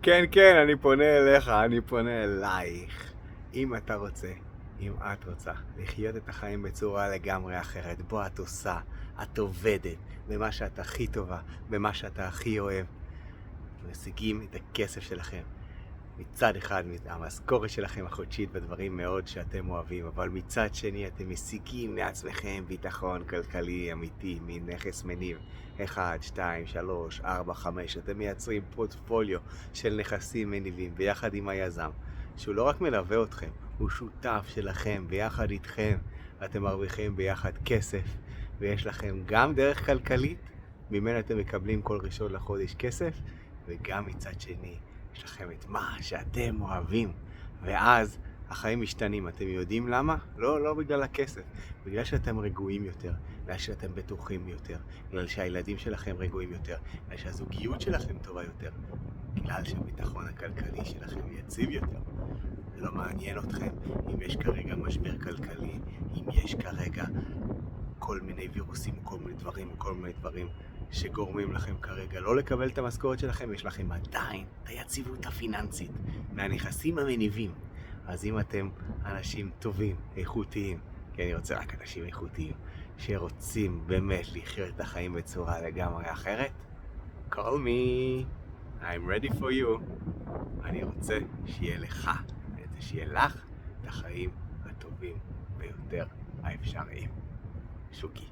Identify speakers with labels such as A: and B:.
A: כן, כן, אני פונה אליך, אני פונה אלייך. אם אתה רוצה, אם את רוצה, לחיות את החיים בצורה לגמרי אחרת, בו את עושה, את עובדת, במה שאת הכי טובה, במה שאתה הכי אוהב, משיגים את הכסף שלכם. מצד אחד, המשכורת שלכם החודשית בדברים מאוד שאתם אוהבים, אבל מצד שני אתם משיגים לעצמכם ביטחון כלכלי אמיתי מנכס מניב 1, 2, 3, 4, 5. אתם מייצרים פורטפוליו של נכסים מניבים ביחד עם היזם, שהוא לא רק מלווה אתכם, הוא שותף שלכם ביחד איתכם. אתם מרוויחים ביחד כסף, ויש לכם גם דרך כלכלית, ממנה אתם מקבלים כל ראשון לחודש כסף, וגם מצד שני יש לכם את מה שאתם אוהבים, ואז החיים משתנים. אתם יודעים למה? לא בגלל הכסף, בגלל שאתם רגועים יותר, בגלל שאתם בטוחים יותר, בגלל שהילדים שלכם רגועים יותר, בגלל שהזוגיות שלכם טובה יותר, בגלל שהביטחון הכלכלי שלכם יציב יותר. זה לא מעניין אתכם אם יש כרגע משבר כלכלי, אם יש כרגע כל מיני וירוסים או כל מיני דברים שגורמים לכם כרגע לא לקבל את המשכורת שלכם. יש לכם עדיין את היציבות הפיננסית מהנכסים המניבים. אז אם אתם אנשים טובים, איכותיים, כי אני רוצה רק אנשים איכותיים שרוצים באמת לחיות את החיים בצורה לגמרי אחרת, call me, I'm ready for you. אני רוצה שיהיה לך, אני רוצה שיהיה לך את החיים הטובים ביותר האפשריים. שוקי.